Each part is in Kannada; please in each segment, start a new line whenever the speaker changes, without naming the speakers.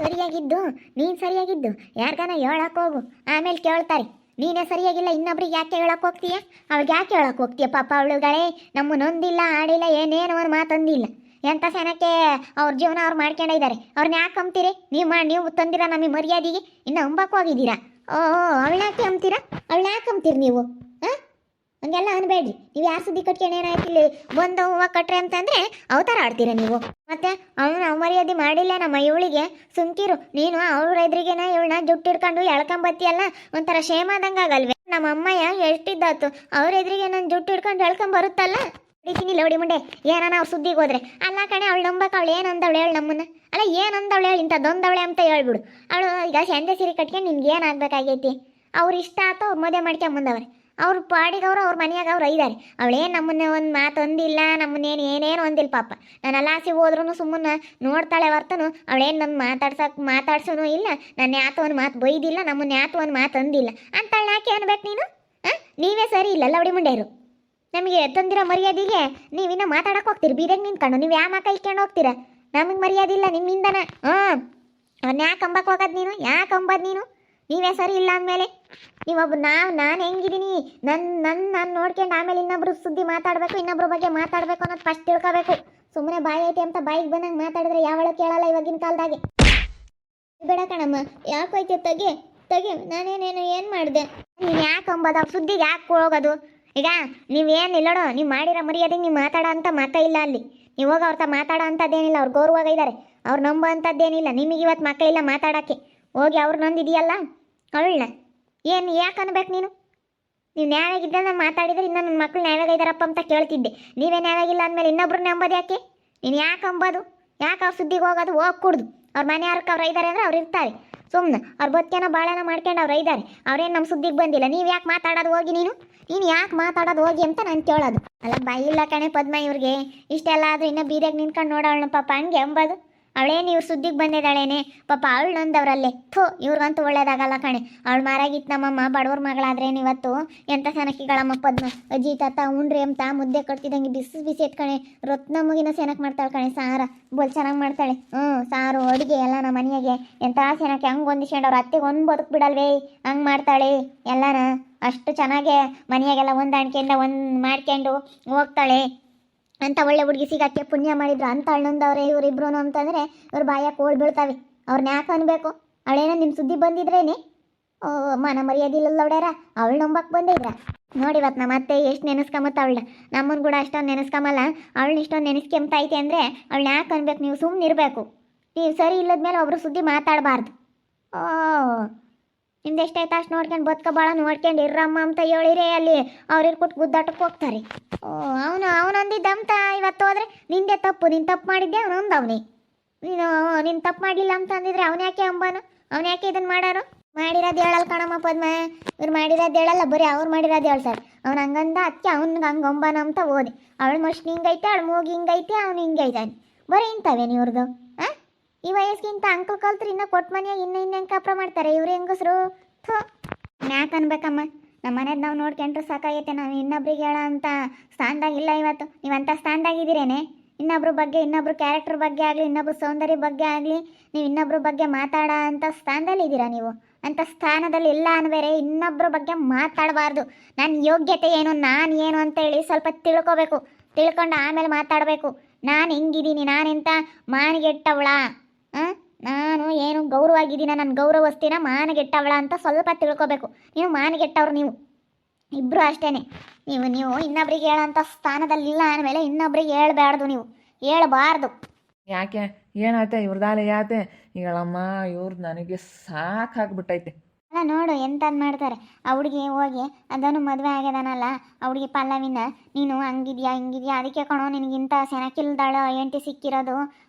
ಸರಿಯಾಗಿದ್ದು ನೀನು ಸರಿಯಾಗಿದ್ದು ಯಾರಿಗಾನ ಹೇಳಕ್ ಹೋಗು, ಆಮೇಲೆ ಕೇಳ್ತಾರೆ. ನೀನೇ ಸರಿಯಾಗಿಲ್ಲ ಇನ್ನೊಬ್ರಿಗೆ ಯಾಕೆ ಹೇಳಕ್ ಹೋಗ್ತೀಯ? ಅವಳಿಗೆ ಯಾಕೆ ಹೇಳಕ್ ಹೋಗ್ತೀಯ? ಪಾಪ ಅವಳುಗಳೇ ನಮ್ಮ ನೊಂದಿಲ್ಲ ಆಡಿಲ್ಲ ಏನೇನು ಒಂದು ಮಾತಂದಿಲ್ಲ. ಎಂಥ ಸೆನಕ್ಕೆ ಅವ್ರ ಜೀವನ ಅವ್ರು ಮಾಡ್ಕೊಂಡಿದ್ದಾರೆ. ಅವ್ರನ್ನ ಯಾಕೆ ಅಂಬ್ತೀರಿ? ನೀವು ತಂದಿರ ನಮಗೆ ಮರ್ಯಾದೆಗೆ ಇನ್ನು ಅಂಬಕ್ಕೆ ಹೋಗಿದ್ದೀರಾ? ಓ ಅವಳು ಯಾಕೆ ಅಂಬ್ತೀರಾ? ಅವಳು ಯಾಕೆ ಅಂಬ್ತೀರಿ ನೀವು? ಹಾಂ, ಹಂಗೆಲ್ಲ ಅನ್ಬೇಡ್ರಿ. ನೀವು ಯಾರು ಸುದ್ದಿ ಕಟ್ಕೊಂಡು ಏನಾಯ್ತು ಇಲ್ಲಿ ಬಂದು ಹೂವು ಕಟ್ರಿ ಅಂತಂದರೆ ಅವತಾರ ಆಡ್ತೀರ ನೀವು. ಮತ್ತೆ ಅವನು ಮರ್ಯಾದೆ ಮಾಡಿಲ್ಲ ನಮ್ಮ ಇವಳಿಗೆ ಸುಮ್ಕಿರು ನೀನು. ಅವ್ರ ಎದುರಿಗೇನ ಇವಳನ್ನ ಜುಟ್ಟು ಹಿಡ್ಕೊಂಡು ಎಳ್ಕೊಂಬತ್ತಿಯಲ್ಲ, ಒಂಥರ ಶೇಮಾದಂಗೆ ಆಗಲ್ವೇ? ನಮ್ಮ ಅಮ್ಮಯ್ಯ ಎಷ್ಟಿದ್ದಾತು ಅವ್ರ ಎದುರಿಗೆ ನಾನು ಜುಟ್ಟು ಹಿಡ್ಕೊಂಡು ಎಳ್ಕೊಂಬರುತ್ತಲ್ಲ. ಹೊಡಿತೀನಿ ಲೌಡಿ ಮುಂಡೆ ಏನಾನ ಅವ್ರು ಸುದ್ದಿಗೆ ಹೋದ್ರೆ. ಅಲ್ಲ ಕಣೆ ಅವಳು ನಂಬಕ್ಕೆ ಅವಳು ಏನಂದವಳು ಹೇಳು ನಮ್ಮನ್ನ. ಅಲ್ಲ ಏನಂದವಳು ಹೇಳಿ ಇಂಥದ್ದೊಂದವಳೆ ಅಂತ ಹೇಳ್ಬಿಡು. ಅವಳು ಈಗ ಸಂದೆ ಸೀರೆ ಕಟ್ಕೊಂಡು ನಿನ್ಗೆ ಏನಾಗಬೇಕಾಗೈತಿ? ಅವ್ರು ಇಷ್ಟ ಆಯ್ತು, ಅವ್ರು ಮದುವೆ ಮಾಡ್ಕೊಂಬಂದವ್ರೆ. ಅವ್ರ ಪಾಡಿಗವರು ಅವ್ರ ಮನೆಯಾಗ ಅವ್ರು ಐದಾರೆ. ಅವಳೇನು ನಮ್ಮನ್ನೇ ಒಂದು ಮಾತು ಒಂದಿಲ್ಲ, ನಮ್ಮನ್ನೇನು ಏನೇನು ಒಂದಿಲ್ಲ ಪಾಪ. ನಾನು ಅಲಾಸಿ ಹೋದ್ರೂ ಸುಮ್ಮನೆ ನೋಡ್ತಾಳೆ ಹೊರ್ತನು. ಅವಳೇನು ನನ್ನ ಮಾತಾಡ್ಸೋನು ಇಲ್ಲ, ನನ್ನ ಯಾತು ಒಂದು ಮಾತು ಬೈದಿಲ್ಲ, ನಮ್ಮನ್ನ ಯಾತು ಒಂದು ಮಾತು ಅಂದಿಲ್ಲ ಅಂತೇಳಿ ಯಾಕೆ ಅನ್ಬೇಕು ನೀನು? ಹಾಂ, ನೀವೇ ಸರಿ ಇಲ್ಲ ಲವಡಿ ಮುಂಡೆಯರು. ನಮಗೆ ತಂದಿರೋ ಮರ್ಯಾದೆಗೆ ನೀವಿನ್ನ ಮಾತಾಡಕ್ಕೆ ಹೋಗ್ತೀರಿ ಬೀದಾಗ ನಿಂತ್ಕೊಂಡು. ನೀವು ಯಾವ ಮಾಕ ಇಕ್ಕೊಂಡು ಹೋಗ್ತೀರಾ? ನಮಗೆ ಮರ್ಯಾದೆ ಇಲ್ಲ ನಿಮ್ಮಿಂದನ. ಅವ್ನು ಯಾಕೆ ಅಂಬಕ್ಕೆ ಹೋಗೋದು ನೀನು? ಯಾಕೆ ಅಂಬೋದು ನೀನು? ನೀವೇ ಸರಿ ಇಲ್ಲ ಅಂದಮೇಲೆ ನೀವೊಬ್ಬ ನಾನು ಹೆಂಗಿದ್ದೀನಿ ನಾನು ನೋಡ್ಕೊಂಡು ಆಮೇಲೆ ಇನ್ನೊಬ್ರು ಸುದ್ದಿ ಮಾತಾಡಬೇಕು, ಇನ್ನೊಬ್ರ ಬಗ್ಗೆ ಮಾತಾಡಬೇಕು ಅನ್ನೋದು ಫಸ್ಟ್ ತಿಳ್ಕೋಬೇಕು. ಸುಮ್ಮನೆ ಬಾಯಿ ಐತೆ ಅಂತ ಬಾಯಿಗೆ ಬಂದಂಗೆ ಮಾತಾಡಿದ್ರೆ ಯಾವಳು ಕೇಳಲ್ಲ ಇವಾಗಿನ ಕಾಲದಾಗೆ. ಬೇಡ ಕಣಮ್ಮ, ಯಾಕೆ ಹೋಯ್ತೆ ತೆಗೆ ನಾನೇನೇನು ಏನು ಮಾಡಿದೆ? ನೀನು ಯಾಕೆ ಅಂಬೋದು? ಅವ್ರ ಸುದ್ದಿಗೆ ಯಾಕೆ ಹೋಗೋದು? ಈಗ ನೀವೇನಿಲ್ಲಡೋ, ನೀವು ಮಾಡಿರೋ ಮರ್ಯಾದೆಗೆ ನೀವು ಮಾತಾಡೋ ಅಂತ ಮಾತಾ ಇಲ್ಲ ಅಲ್ಲಿ. ನೀವು ಹೋಗಿ ಅವ್ರ ಮಾತಾಡೋ ಅಂಥದ್ದೇನಿಲ್ಲ. ಅವ್ರು ಗೌರವಾಗ ಇದ್ದಾರೆ, ಅವ್ರು ನಂಬೋ ಅಂಥದ್ದೇನಿಲ್ಲ. ನಿಮಗೆ ಇವತ್ತು ಮಕ್ಕಳಿಲ್ಲ ಮಾತಾಡೋಕ್ಕೆ. ಹೋಗಿ ಅವ್ರು ನಂದಿದೆಯಲ್ಲ ಅವಳನ್ನ ಏನು ಯಾಕೆ ಅನ್ಬೇಕು ನೀನು? ನೀವು ನ್ಯಾಯವಾಗಿದ್ದ ನಾನು ಮಾತಾಡಿದ್ರೆ ಇನ್ನು ನನ್ನ ಮಕ್ಕಳು ನ್ಯಾಯವಾಗ ಇದ್ದಾರಪ್ಪ ಅಂತ ಕೇಳ್ತಿದ್ದೆ. ನೀವೇ ನ್ಯಾಯವಾಗಿಲ್ಲ ಅಂದಮೇಲೆ ಇನ್ನೊಬ್ರು ನಂಬೋದು ಯಾಕೆ? ನೀನು ಯಾಕೆ ಅಂಬೋದು? ಯಾಕೆ ಅವ್ರ ಸುದ್ದಿಗೆ ಹೋಗೋದು? ಹೋಗಿ ಕುಡ್ದು ಅವ್ರ ಮನೆಯವ್ರಕ್ಕೆ ಅವ್ರು ಇದ್ದಾರೆ ಅಂದರೆ ಅವ್ರು ಇರ್ತಾರೆ ಸುಮ್ಮನೆ. ಅವ್ರ ಬದುಕೇನೋ ಭಾಳನ ಮಾಡ್ಕೊಂಡು ಅವ್ರು ಇದ್ದಾರೆ. ಅವ್ರೇನು ನಮ್ಮ ಸುದ್ದಿಗೆ ಬಂದಿಲ್ಲ. ನೀವು ಯಾಕೆ ಮಾತಾಡೋದು ಹೋಗಿ? ನೀನು ಯಾಕೆ ಮಾತಾಡೋದು ಹೋಗಿ ಅಂತ ನಾನು ಕೇಳೋದು. ಅಲ್ಲ ಬಾಯಿ ಇಲ್ಲ ಕಣೆ ಪದ್ಮ ಇವ್ರಿಗೆ. ಇಷ್ಟೆಲ್ಲ ಆದರೂ ಇನ್ನೂ ಬೀದಾಗ ನಿಂತ್ಕೊಂಡು ನೋಡೋಣ ಪಾಪ ಹಂಗೆ ಅಂಬೋದು. ಅವಳೇನು ಇವ್ರು ಸುದ್ದಿಗೆ ಬಂದಿದ್ದಾಳೇನೆ ಪಾಪ, ಅವಳು ನೊಂದವ್ರಲ್ಲೇ. ಥೋ, ಇವ್ರಿಗಂತೂ ಒಳ್ಳೇದಾಗಲ್ಲ ಕಣೆ. ಅವಳು ಮಾರಾಗಿತ್ತು ನಮ್ಮಮ್ಮ ಬಡವ್ರ ಮಗಳಾದ್ರೇನು ಇವತ್ತು ಎಂಥ ಸೆನಕಿಗಳಮ್ಮ ಪದ್ಮ. ಅಜ್ಜಿ ತಾತ ಉಂಡ್ರಿ ಅಂತ ಮುದ್ದೆ ಕಟ್ತಿದ್ದಂಗೆ ಬಿಸಿ ಇಟ್ಕಣೆ ರತ್ನ ಮುಗಿನ ಸೆನಕ್ ಮಾಡ್ತಾಳೆ ಕಣೆ. ಸಾರ ಬೋಲ್ ಚೆನ್ನಾಗಿ ಮಾಡ್ತಾಳೆ. ಸಾರು ಅಡುಗೆ ಎಲ್ಲ ನಮ್ಮ ಮನೆಯಾಗೆ ಎಂಥ ಸೆನಕ್ಕೆ ಹಂಗೆ ಹೊಂದಿಸ್ಕೊಂಡು ಅವ್ರ ಅತ್ತೆಗೆ ಒಂದು ಬದುಕು ಬಿಡಲ್ವೇ ಹಂಗೆ ಮಾಡ್ತಾಳೆ ಎಲ್ಲನ. ಅಷ್ಟು ಚೆನ್ನಾಗೆ ಮನೆಯಾಗೆಲ್ಲ ಹೊಂದಾಣಿಕೆಯಿಂದ ಮಾಡ್ಕೊಂಡು ಹೋಗ್ತಾಳೆ ಅಂತ. ಒಳ್ಳೆ ಹುಡುಗಿ ಸಿಗಕ್ಕೆ ಪುಣ್ಯ ಮಾಡಿದ್ರು ಅಂತ ಅಣ್ಣಂದವ್ರೆ ಇವರಿಬ್ರು ಅಂತಂದರೆ ಇವ್ರು ಬಾಯಾಗ ಕೋಳ್ ಬೀಳ್ತಾವೆ. ಅವ್ರನ್ನ ಯಾಕೆ ಅನ್ಬೇಕು? ಅವಳೇನೋ ನಿಮ್ಮ ಸುದ್ದಿ ಬಂದಿದ್ರೇನೆ ಮನ ಮರ್ಯಾದಿಲ್ಲ ಹೊಡ್ಯಾರ. ಅವಳು ನಂಬಕ್ಕೆ ಬಂದಿದ್ರ ನೋಡಿ. ಇವತ್ತು ನಮ್ಮ ಅತ್ತೆ ಎಷ್ಟು ನೆನೆಸ್ಕೊಂಬತ್ತ ಅವಳನ್ನ. ನಮ್ಮನ್ನು ಕೂಡ ಅಷ್ಟೊಂದು ನೆನೆಸ್ಕೊಂಬಲ್ಲ. ಅವಳನ್ನ ಇಷ್ಟೊಂದು ನೆನೆಸ್ಕೊಂಬತೈತೆ ಅಂದರೆ ಅವಳನ್ನ ಯಾಕೆ ಅನ್ಬೇಕು? ನೀವು ಸುಮ್ಮನೆ ಇರಬೇಕು. ನೀವು ಸರಿ ಇಲ್ಲದ್ಮೇಲೆ ಒಬ್ರು ಸುದ್ದಿ ಮಾತಾಡಬಾರ್ದು. ನಿಮ್ದು ಎಷ್ಟಾಯ್ತು ಅಷ್ಟು ನೋಡ್ಕೊಂಡು ಬದುಕ ಭಾಳ ನೋಡ್ಕೊಂಡು ಇರ್ರಮ್ಮ ಅಂತ ಹೇಳಿರಿ ಅಲ್ಲಿ ಅವ್ರು ಇರ್ಕೊಟ್ಟು ಗುದ್ದಾಟಕ್ಕೆ ಹೋಗ್ತಾರೆ. ಅವನೊಂದಿದ್ದಂತ ಇವತ್ತು ಹೋದ್ರೆ ನಿಂದೆ ತಪ್ಪು. ನೀನು ತಪ್ಪು ಮಾಡಿದ್ದೆ ಅವನೊಂದವನೇ. ನೀನು ತಪ್ಪು ಮಾಡಲಿಲ್ಲ ಅಂತ ಅಂದಿದ್ರೆ ಅವನು ಯಾಕೆ ಅಂಬಾನು? ಅವನು ಯಾಕೆ ಇದನ್ನು ಮಾಡಾರು? ಮಾಡಿರೋದು ಹೇಳಲ್ಲ ಕಣಮ್ಮ ಪದ್ಮ. ಇವ್ರು ಮಾಡಿರೋದು ಹೇಳಲ್ಲ, ಬರೀ ಅವ್ರು ಮಾಡಿರೋದು ಹೇಳ್ತಾರೆ. ಅವ್ನು ಹಂಗಂದ ಅದಕ್ಕೆ ಅವ್ನಿಗೆ ಹಂಗೆ ಅಂಬಾನ ಅಂತ ಓದಿ. ಅವಳು ಮಷ್ಟು ಹಿಂಗೈತೆ, ಅವಳು ಮೂಗಿ ಹಿಂಗೈತೆ, ಅವ್ನು ಹಿಂಗೈತಾನೆ. ಬರೀ ಇಂಥವೇನು ಇವ್ರದ್ದು? ಹಾಂ, ಈ ವಯಸ್ಸಿಗಿಂತ ಅಂಕಲ್ ಕಲ್ತ್ರು ಇನ್ನೂ ಕೊಟ್ಟು ಮನೆಯಾಗ ಇನ್ನೂ ಹೆಂಗೆ ಕಾಪ್ರ ಮಾಡ್ತಾರೆ ಇವ್ರು ಹೆಂಗಸರು. ಥೋ, ಯಾಕೆ ಅನ್ಬೇಕಮ್ಮ? ನಮ್ಮ ಮನೇದು ನಾವು ನೋಡ್ಕೊಂಡ್ರು ಸಾಕಾಗೈತೆ. ನಾವು ಇನ್ನೊಬ್ರಿಗೆ ಹೇಳೋ ಅಂತ ಸ್ಥಾನದಾಗಿಲ್ಲ ಇವತ್ತು. ನೀವು ಅಂಥ ಸ್ಥಾನದಾಗಿದ್ದೀರೇನೆ? ಇನ್ನೊಬ್ರ ಬಗ್ಗೆ, ಇನ್ನೊಬ್ರು ಕ್ಯಾರೆಕ್ಟರ್ ಬಗ್ಗೆ ಆಗಲಿ, ಇನ್ನೊಬ್ರು ಸೌಂದರ್ಯ ಬಗ್ಗೆ ಆಗಲಿ, ನೀವು ಇನ್ನೊಬ್ರ ಬಗ್ಗೆ ಮಾತಾಡೋ ಅಂಥ ಸ್ಥಾನದಲ್ಲಿದ್ದೀರಾ ನೀವು? ಅಂಥ ಸ್ಥಾನದಲ್ಲಿ ಇಲ್ಲ ಅನ್ಬೇರೆ ಇನ್ನೊಬ್ರ ಬಗ್ಗೆ ಮಾತಾಡಬಾರ್ದು. ನನ್ನ ಯೋಗ್ಯತೆ ಏನು, ನಾನು ಏನು ಅಂತೇಳಿ ಸ್ವಲ್ಪ ತಿಳ್ಕೊಬೇಕು. ತಿಳ್ಕೊಂಡು ಆಮೇಲೆ ಮಾತಾಡಬೇಕು. ನಾನು ಹೆಂಗಿದ್ದೀನಿ, ನಾನೆಂಥ ಮಾನಗೆಟ್ಟವಳ, ನಾನು ಏನು ಗೌರವಾಗಿದ್ದೀನ, ನನ್ನ ಗೌರವಸ್ತಿನ ಮಾನಗೆಟ್ಟವಳ ಅಂತ ಸ್ವಲ್ಪ ತಿಳ್ಕೊಬೇಕು. ನೀವು ಮಾನಗೆಟ್ಟವ್ರು ನೀವು ಇಬ್ಬರು ಅಷ್ಟೇ. ನೀವು ಇನ್ನೊಬ್ರಿಗೆ ಹೇಳೋಂಥ ಸ್ಥಾನದಲ್ಲಿಲ್ಲ ಅಂದಮೇಲೆ ಇನ್ನೊಬ್ರಿಗೆ ಹೇಳ್ಬಾರ್ದು. ನೀವು ಹೇಳ್ಬಾರ್ದು.
ಯಾಕೆ ಏನಾಯ್ತೆ ಇವ್ರದಾಲೆ ಯಾತೆ ಈಗಳಮ್ಮ? ಇವ್ರದ್ದು ನನಗೆ ಸಾಕಾಗ್ಬಿಟ್ಟೈತೆ.
ಅಲ್ಲ ನೋಡು ಎಂತಂದು ಮಾಡ್ತಾರೆ. ಆ ಹುಡುಗಿ ಹೋಗಿ ಅದನ್ನು ಮದುವೆ ಆಗ್ಯದಾನಲ್ಲ ಆ ಹುಡುಗಿ ಪಲ್ಲವಿನ, ನೀನು ಹಂಗಿದ್ಯಾ ಹಿಂಗಿದ್ಯಾ ಅದಕ್ಕೆ ಕಣೋ ನಿನಗಿಂತ ಸೆನಕಿಲ್ದಾಳು ಹೆಂಡತಿ ಸಿಕ್ಕಿರೋದು.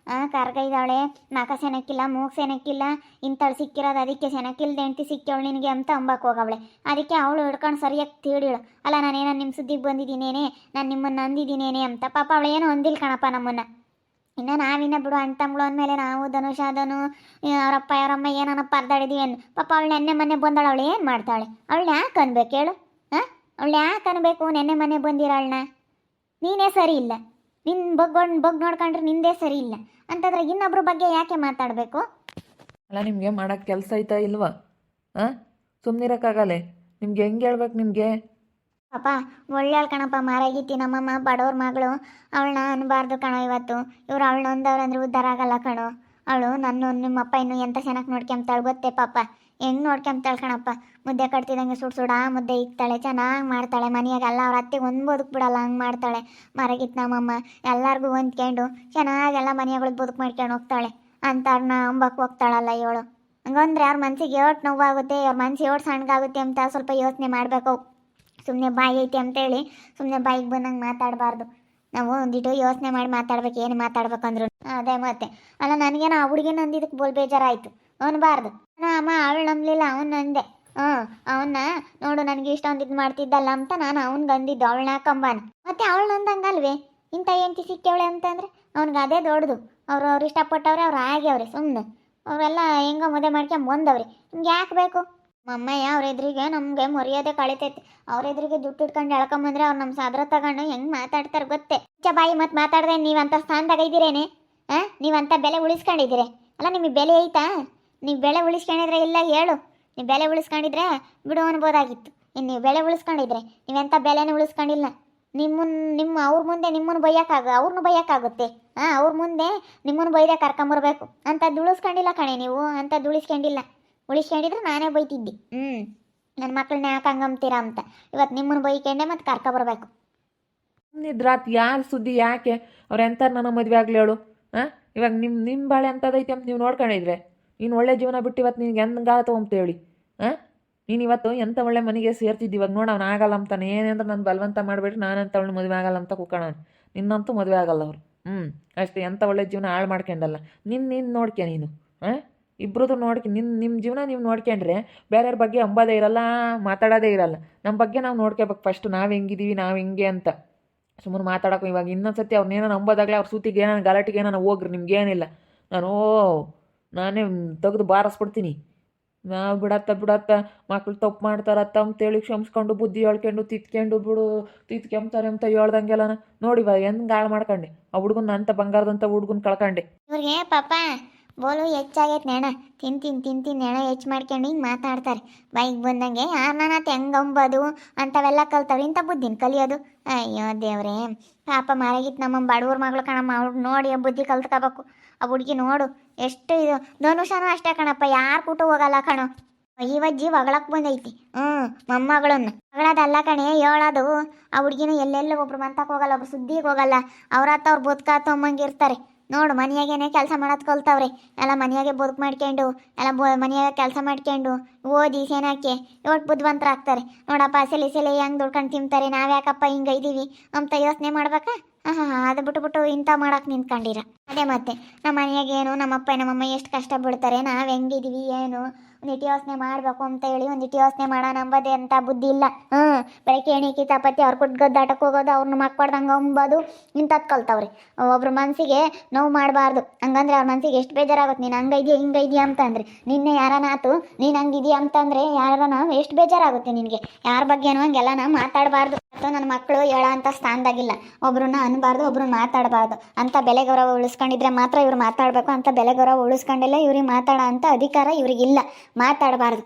ಕರ್ಗೈದಾಳೆ, ನಾಕ ಸೆನಕ್ಕಿಲ್ಲ, ಮೂಗು ಸೆನಕ್ಕಿಲ್ಲ, ಇಂಥಳು ಸಿಕ್ಕಿರೋದು, ಅದಕ್ಕೆ ಸೆನಕಿಲ್ದ ಹೆಂಡತಿ ಸಿಕ್ಕವಳು ನಿನಗೆ ಅಂತ ಅಂಬಕ್ಕೆ ಹೋಗವಳೆ. ಅದಕ್ಕೆ ಅವಳು ಹಿಡ್ಕೊಂಡು ಸರಿಯಾಗಿ ತಿಳಿಳು. ಅಲ್ಲ ನಾನೇನೋ ನಿಮ್ಮ ಸುದ್ದಿಗೆ ಬಂದಿದ್ದೀನೇನೆ, ನಾನು ನಿಮ್ಮನ್ನು ಅಂದಿದ್ದೀನೇನೆ ಅಂತ. ಪಾಪ ಅವಳೇನೋ ಅಂದಿಲ್ಲ ಕಣಪ್ಪ ನಮ್ಮನ್ನು. ಇನ್ನು ನಾವಿನ್ನ ಬಿಡು ಅಂಟಂಗಳು ಅಂದಮೇಲೆ ನಾವು ಧನುಷ ಧನು ಅವರಪ್ಪ ಅವರಮ್ಮ ಏನನ್ನ ಪರದಾಡಿದೀವಿ ಅನ್ನು. ಪಾಪ ಅವಳು ನೆನ್ನೆ ಮೊನ್ನೆ ಬಂದಾಳು. ಅವಳು ಏನು ಮಾಡ್ತಾಳೆ? ಅವಳು ಯಾಕೆ ಅನ್ಬೇಕು ಹೇಳು? ಅವಳು ಯಾಕೆ ಅನ್ಬೇಕು? ನೆನ್ನೆ ಮೊನ್ನೆ ಬಂದಿರೋಳನ್ನ ನೀನೇ ಸರಿ ಇಲ್ಲ. ನಿನ್ನ ಬಗ್ ನೋಡ್ಕೊಂಡ್ರೆ ನಿಂದೇ ಸರಿ ಇಲ್ಲ ಅಂತಂದ್ರೆ ಇನ್ನೊಬ್ರ ಬಗ್ಗೆ ಯಾಕೆ ಮಾತಾಡಬೇಕು?
ಅಲ್ಲ ನಿಮಗೆ ಮಾಡೋಕ್ಕೆ ಕೆಲಸ ಐತಾ ಇಲ್ವಾ? ಹಾಂ, ಸುಮ್ಮನಿರೋಕ್ಕಾಗಲ್ಲ. ನಿಮ್ಗೆ ಹೆಂಗೆ ಹೇಳ್ಬೇಕು ನಿಮಗೆ?
ಪಾಪ ಒಳ್ಳೆಯಳು ಕಣಪ್ಪ, ಮಾರಾಗಿತ್ತಿ ನಮ್ಮಮ್ಮ ಬಡವ್ರ ಮಗಳು, ಅವಳನ್ನ ಅನ್ಬಾರ್ದು ಕಣೋ. ಇವತ್ತು ಇವ್ರು ಅವಳು ನೊಂದವ್ರಂದ್ರೆ ಉದ್ಧಾರ ಆಗಲ್ಲ ಕಣೋ. ಅವಳು ನಿಮ್ಮಪ್ಪ ಇನ್ನೂ ಎಂತ ಚೆನ್ನಾಗಿ ನೋಡ್ಕೊಂತಾಳೆ ಗೊತ್ತೇ ಪಾಪ, ಹೆಂಗೆ ನೋಡ್ಕೊಂತಾಳೆ ಕಣಪ್ಪ. ಮುದ್ದೆ ಕಟ್ತಿದಂಗೆ ಸುಡ ಮುದ್ದೆ ಇಕ್ತಾಳೆ, ಚೆನ್ನಾಗಿ ಮಾಡ್ತಾಳೆ ಮನೆಯಾಗೆಲ್ಲ. ಅವ್ರ ಅತ್ತೆಗೆ ಒಂದು ಬದುಕು ಬಿಡಲ್ಲ, ಹಂಗೆ ಮಾಡ್ತಾಳೆ ಮಾರಾಗಿತ್ತು ನಮ್ಮಮ್ಮ. ಎಲ್ಲರಿಗೂ ಹೊಂದ್ಕೊಂಡು ಚೆನ್ನಾಗೆಲ್ಲ ಮನೆಯಾಗಳು ಬದುಕು ಮಾಡ್ಕೊಂಡು ಹೋಗ್ತಾಳೆ. ಅಂಥವ್ರನ್ನ ಅಂಬಕ್ಕೆ ಹೋಗ್ತಾಳಲ್ಲ ಇವಳು. ಹಂಗಂದ್ರೆ ಅವ್ರ ಮನ್ಸಿಗೆ ಏಟು ನೋವಾಗುತ್ತೆ, ಅವ್ರ ಮನ್ಸು ಏಟು ಸಣ್ಣಗಾಗುತ್ತೆ ಅಂತ ಸ್ವಲ್ಪ ಯೋಚನೆ ಮಾಡಬೇಕು. ಸುಮ್ಮನೆ ಬಾಯಿ ಐತಿ ಅಂತೇಳಿ ಸುಮ್ಮನೆ ಬಾಯಿಗೆ ಬಂದಂಗೆ ಮಾತಾಡಬಾರ್ದು. ನಾವು ಒಂದಿಟ್ಟು ಯೋಚನೆ ಮಾಡಿ ಮಾತಾಡ್ಬೇಕು, ಏನು ಮಾತಾಡ್ಬೇಕಂದ್ರು. ಅದೇ ಮತ್ತೆ ಅಲ್ಲ, ನನಗೇನೋ ಆ ಹುಡುಗಿನ ಅಂದಿದ್ದಕ್ಕೆ ಬೋಲ್ ಬೇಜಾರಾಯಿತು ಅನ್ಬಾರ್ದು. ಅಮ್ಮ ಅವಳು ನಂಬಲಿಲ್ಲ, ಅವನು ಅಂದೆ. ಅವನ್ನ ನೋಡು ನನಗೆ ಇಷ್ಟೊಂದು ಇದು ಮಾಡ್ತಿದ್ದಲ್ಲ ಅಂತ ನಾನು ಅವ್ನಿಗೆ ಅಂದಿದ್ದು, ಅವಳನ್ನ ಕಂಬಾನ. ಮತ್ತೆ ಅವಳು ಅಂದಂಗಲ್ವೇ ಇಂಥ ಹೆಂಡತಿ ಸಿಕ್ಕವಳೆ ಅಂತಂದ್ರೆ ಅವ್ನಿಗೆ ಅದೇ ದೊಡ್ಡದು. ಅವ್ರು ಇಷ್ಟಪಟ್ಟವ್ರೆ, ಅವ್ರು ಆಗ್ಯವ್ರೆ ಸುಮ್ಮನೆ. ಅವರೆಲ್ಲ ಹೆಂಗೋ ಮದುವೆ ಮಾಡ್ಕೊಂಡು ಬಂದವ್ರಿ. ನಿಮ್ಗೆ ಯಾಕೆ ಬೇಕು? ಮಮ್ಮಯ್ಯ ಅವ್ರ ಎದುರಿಗೆ ನಮಗೆ ಮರ್ಯಾದೆ ಕಳಿತೈತಿ. ಅವ್ರ ಎದುರಿಗೆ ದುಡ್ಡು ಇಟ್ಕೊಂಡು ಎಳ್ಕೊಂಬಂದ್ರೆ ಅವ್ರು ನಮ್ಮ ಸಾದ್ರ ತಗೊಂಡು ಹೆಂಗೆ ಮಾತಾಡ್ತಾರೆ ಗೊತ್ತೇ? ಬಾಯಿ ಮತ್ತು ಮಾತಾಡ್ದೆ ನೀವಂಥ ಸ್ಥಾನದಾಗ ಇದ್ದೀರೇನೆ? ನೀವಂಥ ಬೆಲೆ ಉಳಿಸ್ಕೊಂಡಿದ್ದೀರಿ ಅಲ್ಲ? ನಿಮಗೆ ಬೆಲೆ ಐತಾ? ನೀವು ಬೆಲೆ ಉಳಿಸ್ಕೊಂಡಿದ್ರೆ ಇಲ್ಲ ಹೇಳು. ನೀವು ಬೆಲೆ ಉಳಿಸ್ಕೊಂಡಿದ್ರೆ ಬಿಡು ಅನ್ಬೋದಾಗಿತ್ತು. ಇನ್ನು ನೀವು ಬೆಲೆ ಉಳಿಸ್ಕೊಂಡಿದ್ರೆ, ನೀವೆಂಥ ಬೆಲೆನೇ ಉಳಿಸ್ಕೊಂಡಿಲ್ಲ. ಅವ್ರ ಮುಂದೆ ನಿಮ್ಮನ್ನು ಅವ್ರನ್ನೂ ಬೈಯೋಕ್ಕಾಗುತ್ತೆ. ಅವ್ರ ಮುಂದೆ ನಿಮ್ಮನ್ನು ಬೈದೆ ಕರ್ಕೊಂಬರ್ಬೇಕು. ಅಂಥದ್ದು ಉಳಿಸ್ಕೊಂಡಿಲ್ಲ ಕಣೆ ನೀವು, ಅಂಥದ್ದು ಉಳಿಸ್ಕೊಂಡಿಲ್ಲ. ಉಳಿಸ್ಕೊಂಡಿದ್ರೆ ನಾನೇ ಬೈತಿದ್ದೆ. ನನ್ನ ಮಕ್ಕಳನ್ನ ಯಾಕೆ ಹಂಗಂತೀರಾ ಅಂತ ಇವತ್ತು ನಿಮ್ಮನ್ನು ಬೈಕೊಂಡೆ ಮತ್ತು ಕರ್ಕೊಬರ್ಬೇಕು.
ನಿದ್ರಾತ್ ಯಾರು ಸುದ್ದಿ ಯಾಕೆ? ಅವ್ರು ಎಂಥವ್ರು ನನ್ನ ಮದುವೆ ಆಗಲಿ ಹೇಳು? ಇವಾಗ ನಿಮ್ಮ ಬಾಳೆ ಅಂಥದ್ದೈತೆ ಅಂತ ನೀವು ನೋಡ್ಕೊಂಡಿದ್ರೆ ನೀನು ಒಳ್ಳೆ ಜೀವನ ಬಿಟ್ಟು ಇವತ್ತು ನಿನಗೆ ಹೆಂಗಾಗತ್ತೋ ಅಂತ ಹೇಳಿ. ನೀನು ಇವತ್ತು ಎಂಥ ಒಳ್ಳೆ ಮನೆಗೆ ಸೇರ್ತಿದ್ದಿ. ಇವಾಗ ನೋಡು ಅವ್ನು ಆಗಲ್ಲ ಅಂತಾನೆ. ಏನೆಂದ್ರೆ ನಾನು ಬಲವಂತ ಮಾಡಿಬಿಟ್ರೆ ನಾನಂತ ಅವಳು ಮದುವೆ ಆಗಲ್ಲ ಅಂತ ಕೂಕೋಣ. ನಿನ್ನಂತೂ ಮದುವೆ ಆಗಲ್ಲ ಅವರು. ಅಷ್ಟೇ, ಎಂಥ ಒಳ್ಳೆ ಜೀವನ ಹಾಳು ಮಾಡ್ಕೊಂಡಲ್ಲ. ನೀನು ನೋಡ್ಕೆ ನೀನು. ಇಬ್ಬರದು ನೋಡ್ಕೊ. ನಿಮ್ಮ ಜೀವನ ನೀವು ನೋಡ್ಕೊಂಡ್ರೆ ಬೇರೆಯವ್ರ ಬಗ್ಗೆ ಅಂಬೋದೇ ಇರಲ್ಲ, ಮಾತಾಡೋದೇ ಇರಲ್ಲ. ನಮ್ಮ ಬಗ್ಗೆ ನಾವು ನೋಡ್ಕೋಬೇಕು ಫಸ್ಟು. ನಾವು ಹೆಂಗಿದ್ದೀವಿ, ನಾವು ಹೆಂಗೆ ಅಂತ ಸುಮ್ಮನೆ ಮಾತಾಡೋಕೆ. ಇವಾಗ ಇನ್ನೊಂದು ಸತಿ ಅವ್ರನ್ನೇನೋ ನಂಬೋದಾಗಲೇ ಅವ್ರ ಸೂತಿಗೆ ಏನೋ ಗಲಾಟೆಗೆ ಏನೋ ಹೋಗ್ರಿ, ನಿಮ್ಗೇನಿಲ್ಲ. ನಾನೇ ತೆಗೆದು ಬಾರಿಸ್ಬಿಡ್ತೀನಿ. ನಾವು ಬಿಡತ್ತ ಮಕ್ಳು ತಪ್ಪು ಮಾಡ್ತಾರತ್ತ ಅಂತೇಳಿ ಕ್ಷಮಿಸ್ಕೊಂಡು ಬುದ್ಧಿ ಹೇಳ್ಕೊಂಡು ತಿತ್ಕೊಂತಾರೆ ಅಂತ ಹೇಳ್ದಂಗೆಲ್ಲ ನೋಡಿ ಇವಾಗ ಹೆಂಗೆ ಹಾಳು ಮಾಡ್ಕೊಂಡೆ. ಆ ಹುಡುಗನ ಅಂತ ಬಂಗಾರದಂಥ ಹುಡುಗನ ಕಳ್ಕೊಂಡೆ.
ಇವ್ರಿಗೆ ಪಾಪ ಬೋಲು ಹೆಚ್ಚಾಗೈತೆ ನೆಣ. ತಿಂತೀನಿ ನೆಣ ಹೆಚ್ಚು ಮಾಡ್ಕೊಂಡು ಹಿಂಗೆ ಮಾತಾಡ್ತಾರೆ ಬೈಕ್ ಬಂದಂಗೆ. ಯಾರನ್ನ ಹೆಂಗಂಬೋದು ಅಂಥವೆಲ್ಲ ಕಲ್ತವ್ರು. ಇಂಥ ಬುದ್ಧಿನ ಕಲಿಯೋದು. ಅಯ್ಯೋ ದೇವ್ರೇ, ಪಾಪ ಮಾರಾಗಿತ್ತು ನಮ್ಮ ಬಡವ್ರ ಮಗಳು ಕಣಮ್ಮ. ಅವ್ಳು ನೋಡಿ ಆ ಬುದ್ಧಿ ಕಲ್ತ್ಕೋಬೇಕು. ಆ ಹುಡುಗಿ ನೋಡು ಎಷ್ಟು ಇದು. ಧನುಷನೂ ಅಷ್ಟೇ ಕಣಪ್ಪ, ಯಾರು ಕೂಟು ಹೋಗಲ್ಲ ಕಣೋ. ಇವಜ್ಜಿ ಹೊಗಳಕ್ಕೆ ಬಂದೈತಿ. ಮೊಮ್ಮಗಳನ್ನ ಹೊಗಳೋದಲ್ಲ ಕಣೆ, ಹೇಳೋದು. ಆ ಹುಡುಗಿನೂ ಎಲ್ಲೆಲ್ಲ ಒಬ್ರು ಮಂತಕ್ಕೆ ಹೋಗಲ್ಲ, ಒಬ್ರು ಸುದ್ದಿಗೆ ಹೋಗಲ್ಲ. ಅವ್ರತ್ತ ಅವ್ರು ಬದುಕಾತೊಮ್ಮಂಗಿರ್ತಾರೆ. ನೋಡು ಮನೆಯಾಗೇನೆ ಕೆಲಸ ಮಾಡೋದು ಕಲ್ತವ್ರೆ. ಎಲ್ಲ ಮನೆಯಾಗೆ ಬದುಕು ಮಾಡ್ಕೊಂಡು ಎಲ್ಲ ಮನೆಯಾಗ ಕೆಲಸ ಮಾಡ್ಕೊಂಡು ಓದಿ ಸೇನಾಕೆ ಇವತ್ತು ಬುದ್ಧಿವಂತರಾಗ್ತಾರೆ. ನೋಡಪ್ಪ ಸೆಲೆ ಹೆಂಗೆ ದುಡ್ಕೊಂಡು ತಿಂತಾರೆ. ನಾವ್ಯಾಕಪ್ಪ ಹಿಂಗೆ ಇದ್ದೀವಿ ಅಂತ ಯೋಚನೆ ಮಾಡ್ಬೇಕಾ? ಅದು ಬಿಟ್ಟು ಇಂಥ ಮಾಡಕ್ಕೆ ನಿಂತ್ಕೊಂಡಿರ. ಅದೇ ಮತ್ತೆ ನಮ್ಮ ಮನೆಯಾಗೇನು ನಮ್ಮಪ್ಪ ನಮ್ಮಮ್ಮ ಎಷ್ಟು ಕಷ್ಟ ಬಿಡ್ತಾರೆ, ನಾವು ಹೆಂಗಿದ್ದೀವಿ ಏನು ಒಂದಿಟ್ಟು ಯೋಚನೆ ಮಾಡಬೇಕು ಅಂತ ಹೇಳಿ ಒಂದಿಟ್ಟು ಯೋಚನೆ ಮಾಡೋಣ ಅಂಬೋದೇ ಅಂತ ಬುದ್ಧಿ ಇಲ್ಲ. ಬೆಳಗ್ಗೆ ಎಣ್ಣೆ ಕಿತಾಪತಿ ಅವ್ರು ಕೊಟ್ಟು ಗದ್ದಾಟಕ್ಕೆ ಹೋಗೋದು, ಅವ್ರನ್ನ ಮಕ್ಕಳ್ದಂಗೆ ಅಂಬೋದು ಇಂಥದ್ದು ಕಲ್ತವ್ರಿ. ಒಬ್ರ ಮನಸ್ಸಿಗೆ ನೋವು ಮಾಡಬಾರ್ದು. ಹಂಗಂದ್ರೆ ಅವ್ರ ಮನಸ್ಸಿಗೆ ಎಷ್ಟು ಬೇಜಾರಾಗುತ್ತೆ. ನೀನು ಹಂಗೈದ್ಯಾ ಹಿಂಗೈದ್ಯಾ ಅಂತಂದ್ರೆ, ನಿನ್ನೆ ಯಾರನಾತು ನೀನು ಹಂಗಿದ್ಯಾ ಅಂತಂದರೆ ಯಾರನ ಎಷ್ಟು ಬೇಜಾರಾಗುತ್ತೆ ನಿನಗೆ. ಯಾರ ಬಗ್ಗೆನೂ ಹಂಗೆಲ್ಲ ಮಾತಾಡಬಾರ್ದು. ಅಥವಾ ನನ್ನ ಮಕ್ಕಳು ಹೇಳೋ ಅಂಥ ಸ್ಥಾನದಾಗಿಲ್ಲ. ಒಬ್ರನ್ನ ಅನ್ಬಾರ್ದು, ಒಬ್ರನ್ನ ಮಾತಾಡಬಾರ್ದು. ಅಂಥ ಬೆಲೆ ಗೌರವ ಉಳಿಸ್ಕೊಂಡಿದ್ರೆ ಮಾತ್ರ ಇವ್ರು ಮಾತಾಡಬೇಕು. ಅಂಥ ಬೆಲೆ ಗೌರವ ಉಳಿಸ್ಕೊಂಡಿಲ್ಲ ಇವ್ರಿಗೆ ಮಾತಾಡೋ ಅಂಥ ಅಧಿಕಾರ ಇವ್ರಿಗಿಲ್ಲ, ಮಾತಾಡಬಾರ್ದು.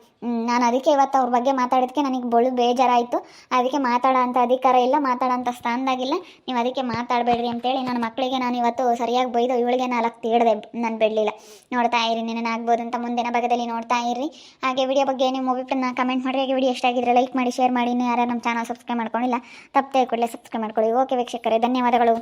ನಾನು ಅದಕ್ಕೆ ಇವತ್ತು ಅವ್ರ ಬಗ್ಗೆ ಮಾತಾಡೋದಕ್ಕೆ ನನಗೆ ಬಳು ಬೇಜಾರಾಯಿತು. ಅದಕ್ಕೆ ಮಾತಾಡೋ ಅಂಥ ಅಧಿಕಾರ ಇಲ್ಲ, ಮಾತಾಡೋ ಅಂಥ ಸ್ಥಾನದಾಗಿಲ್ಲ. ನೀವು ಅದಕ್ಕೆ ಮಾತಾಡಬೇಡ್ರಿ ಅಂತೇಳಿ ನನ್ನ ಮಕ್ಕಳಿಗೆ ನಾನು ಇವತ್ತು ಸರಿಯಾಗಿ ಬೈದು ಇವಳಿಗೆ 4 ತೀಡ್ದೆ. ನಾನು ಬಿಡಲಿಲ್ಲ. ನೋಡ್ತಾ ಇರಿ, ಆಗ್ಬೋದು ಅಂತ ಮುಂದಿನ ಭಾಗದಲ್ಲಿ ನೋಡ್ತಾ ಇರಿ. ಹಾಗೆ ವಿಡಿಯೋ ಬಗ್ಗೆ ನೀವು ಒಬ್ಬರನ್ನ ಕಮೆಂಟ್ ಮಾಡಿ. ಹಾಗೆ ವಿಡಿಯೋ ಇಷ್ಟ ಆಗಿದ್ರೆ ಲೈಕ್ ಮಾಡಿ, ಶೇರ್ ಮಾಡಿ. ಇನ್ನೂ ಯಾರು ನಮ್ಮ ಚಾನಲ್ ಸಬ್ಸ್ಕ್ರೈಬ್ ಮಾಡ್ಕೊಂಡಿಲ್ಲ ತಪ್ಪದೆ ಕೂಡಲೇ ಸಬ್ಸ್ಕ್ರೈಬ್ ಮಾಡ್ಕೊಳ್ಳಿ. ಓಕೆ ವೀಕ್ಷಕರೇ, ಧನ್ಯವಾದಗಳು.